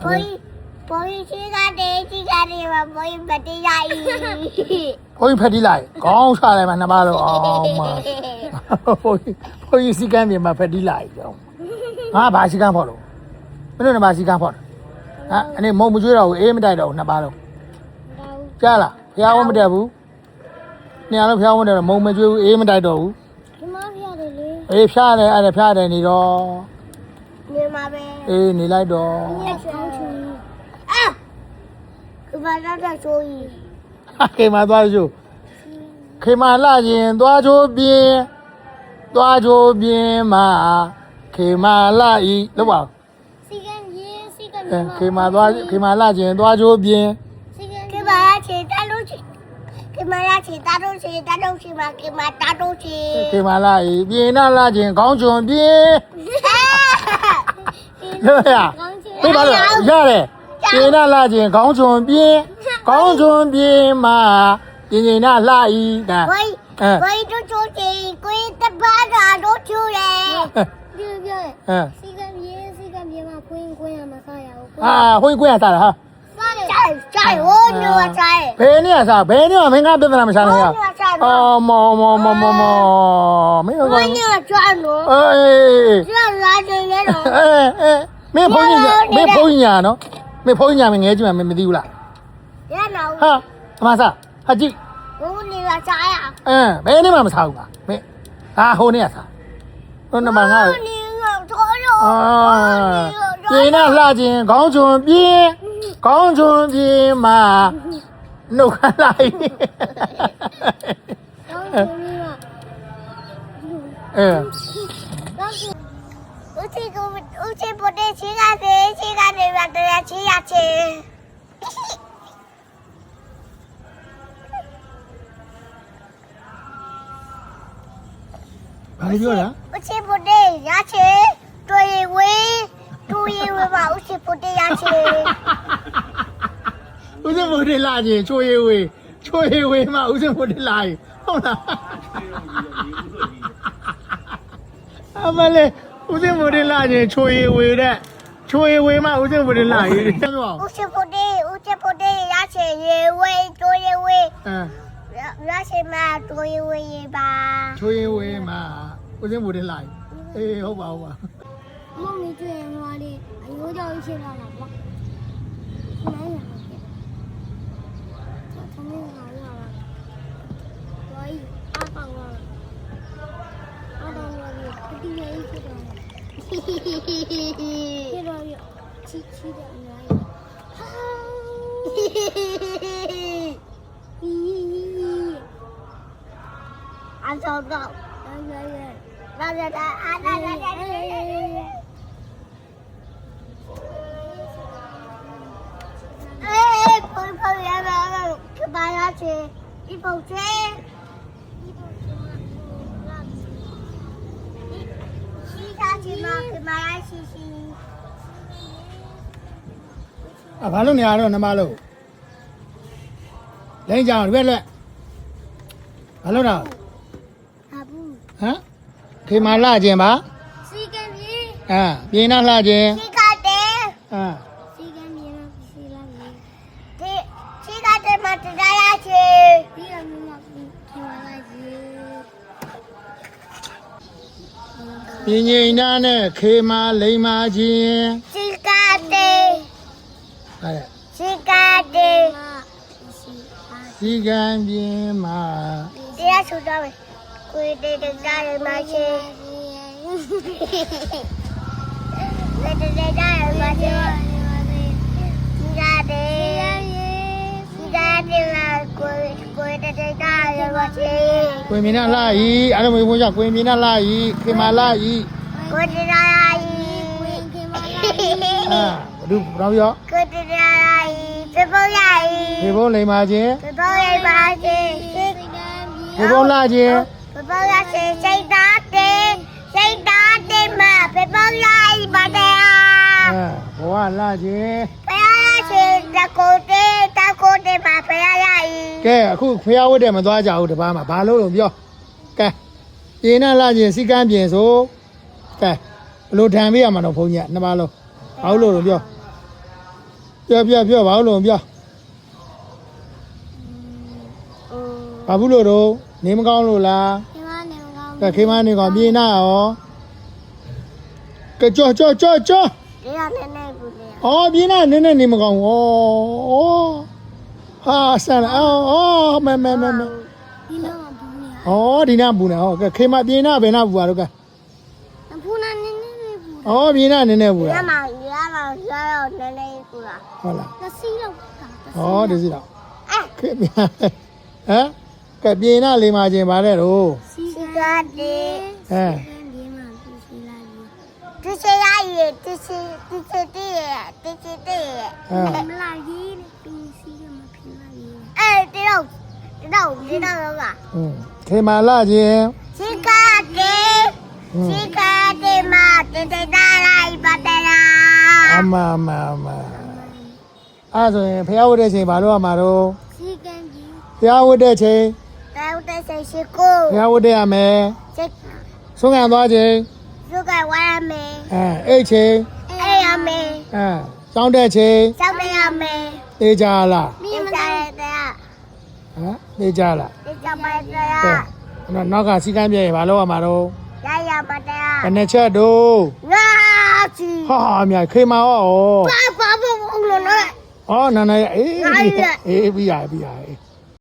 Boy, she got it, boy, but they like. ဘုန်းကြီးဖက်တီးလိုက်ခေါင်းချလိုက်မှနှစ်ပါးလို့အောင်မဘုန်းကြီးစီကန်းပြင်မှာဖက်တီးလိုက်ကြောင်းငါဘာစီကန်းဖော်လို့မင်းတို့ကဘာစီကန်းဖော်ဟာအနေမုံမကျွေးတော့ဘူးအေးမတိုက်တော့ဘူးနှစ်ပါးလုံးကြားလားဖျားဝမတက်ဘူးနေရာလုံးဖျားဝမတက်တော့မုံမကျွေးဘူးအေးမတိုက်တော့ဘူး ဒီမှာဖျားတယ်လေ အေးဖျားတယ်အဲ့ဒါဖျားတယ်နေတော့ နေမှာပဲ အေးနေလိုက်တော့ ညချောင်းချူအာဒီမှာတော့ချိုးကြီး ခေမာသွားချိုးခေမာလာရင်သွားချိုးပြင်းသွားချိုးပြင်းမှာခေမာလာဤလို့ပါ စီကန်ရေးစီကန် ခေမာသွားခေမာလာရင်သွားချိုးပြင်း စီကန်ကဘာချေတလို့ချေကမရချေတလို့ချေတလို့ချေမှာကမတလို့ချေ ခေမာလာဤပြင်းနာလာရင်ခေါင်းချွန်ပြင်းလို့ရသိပါလို့ရတယ်ပြင်းနာလာရင်ခေါင်းချွန်ပြင်းခေါင်းချွန်ပြင်းမှာပြင်းနာလာဤက ဘိုးတို့ချိုးချေကိုတပါးတော့ချိုးတယ်ပြောစီကန်ရေးစီကန်ပြေမှာခွင်းရမှာစားရအောင် ဟိုကွင်းရတာဟာ စားတယ်ကြိုက်ဟိုညိုကြိုက် ဘယ်နဲ့စားဘယ်နဲ့မင်းကပြဿနာမရှာနဲ့ရအော်မောမင်းက ညိုကြိုက်လို့ အေး ကျလာတယ်လေတော့ မင်းဖုန်းကြီးညာနော်မင်းဖုန်းကြီးညာမငဲကြည့်မှမသိဘူးလား ရနော် ဟာအမစားဟာကြည့် ဘုန်းကြီးကစားရ ဘယ်နဲ့မှမစားဘူးလားမင်းဟိုနဲ့စားဟိုနံပါတ်5 ဘုန်းကြီးကထော်လို့ ပြင်းနဲ့လှခြင်းခေါင်းချွန်ပြင်းခေါင်းချွန်ပြင်းမှာနှုတ်ခမ်းလိုက်ဦးချီပိုတေးချီကနေရတဲ့ချီရချေ ဘာပြောလား ဦးချီပိုတေးရချေတွေ့ရဝေးပါဦးချီပိုတေးရချေ ဦးစင်မိုးတက်လာခြင်းချိုးရွေးမှဦးစင်မိုးတက်လာရင်ဟုတ်လားအမလေးဦးစင်မိုးတက်လာခြင်းချိုးရွေးမှဦးစင်မိုးတက်လာရင်ပြော ဦးချီပိုတေးရချေရေဝေးတွေ့ရဝေးရချေမှာတွေ့ရဝေးပါ ချိုးရွေးမှဦးစင်မိုးတက်လာရင်အေးဟုတ်ပါ မမီတွေ့ရမှာလေအယိုးကြောင့်ရှင်းလာတာပေါ့နိုင်ရသမီးကလာလာဝိုင်းအပေါင်းလာအပေါင်းလာဒီနေ့ဖြစ်တော့ဖြစ်တော့ချီတယ်အများကြီးအဆောက်တော့လာဖော်ရတာကဘာရချေဒီပုံချေစီကာချီမာကမာရရှိရှိ ဘာလို့နေရတော့နမလို့လိမ့်ကြအောင်ရွက်လက်ဘာလို့တော့ ဟာဘူး ဟမ်ခေမာလှခြင်းပါ စီကံပြေ ပြင်းနာလှခြင်း စီကတဲ့ စီကံပြေမစီလာမြေဒီစီကတဲ့မတရားရချေဒီကမမခင်လာကြီး ပြင်းငိမ့်နာနဲ့ခေမာလိမ့်မာခြင်း စီကတဲ့ ဟုတ်တယ် စီကတဲ့ စီကံပြင်းမှာ တရားဆိုတော့ကိုယ်တည်းကြားရမှာချေလက်တည်းကြားရမှာချေစီကတဲ့လာကိုယ်တည်းကြားရမှာချေ ကွင်မြင်နာလှဤအဲ့လိုမျိုးဘုရားကွင်မြင်နာလှဤခေမာလှဤ ကိုယ်တည်းကြားရဝင်ခင်မလာ ဘဒုဘာပြော ကိုယ်တည်းကြားရပြပေါ်ရ ခေဘုံလိမ္မာခြင်း ပြပေါ်ရပါချေ ခေဘုံလှခြင်း ပြပေါ်ရချေစိတ်သားတဲ့မှာပြပေါ်ရပါတယ် ဘဝလှခြင်း ဖယားချေတကိုတဲ့မှာဖယားရည် ကဲအခုဖျားဝတ်တယ်မသွားကြဘူးတပားမှာဘာလို့လို့ပြောကဲပြင်းနာလှခြင်းစီကံပြင်ဆိုကဲဘလို့ထံပေးရမှာတော့ဘုန်းကြီးကနှစ်ပါးလုံးဘာလို့လို့ပြော ပြောဘာလို့ပြောဘာဘူးလို့တော့နေမကောင်းလို့လား ဒီမှာနေမကောင်း ကဲခေမနေကောင်ပြေးနာရောကဲကြော့ ဒီကနဲ့ဘူးလေ အော်ပြေးနာနည်းနေမကောင်းဩဟာဆန်အော်မဲ ဒီတော့ဘူးနေ ဩဒီနာဘူးနေဟောကဲခေမပြေးနာဘယ်နာဘူးပါတော့ကဲ ဘူးနာနေနေဘူး ဩပြေးနာနည်းဘူး ရ လား မှာရတော့နေနေဘူးလား ဟုတ်လား သစီလောက်တာ ဩဒီစီတော့ခေဟမ်ကဲပြေးနာလေးမချင်းပါတဲ့တော့ စီကတေး ဟမ် ဒီမှာပြစီလိုက်ဒီစီရည်ဒီစီတေးမလာကြီးပီစီကမဖြစ်လာကြီးဒီတော့က ခေမလာချင်း စီကတေးမှာတေးတာလိုက်ပါတယ်လား အမအဲ့ဆိုရင်ဖျားဝတ်တဲ့ချိန်ဘာလို့ရမှာတော့ စီကန်ကြီး ဖျားဝတ်တဲ့ချိန် တောက်တဲ့စီကို ဖျားဝတ်တဲ့ရမယ် စိ ဆုံးခံသွားချိန် စုကဝါရမယ် အိတ်ချိန် အေးရမယ် စောင်းတဲ့ချိန် စောက်ရမယ် သိကြလား ဒီမလာတဲ့ သိကြလား ဒီကမိုက်တဲ့ ကဲနောက်ကစီကမ်းပြည့်ဘာလို့ရမှာတော့ ရပါတယ် ဘယ်နှချက်တော့ ငါချီ ဟာအမြခေမရော ဘာဘာဘုံလို့နော် ဩနာအေးပြီးရ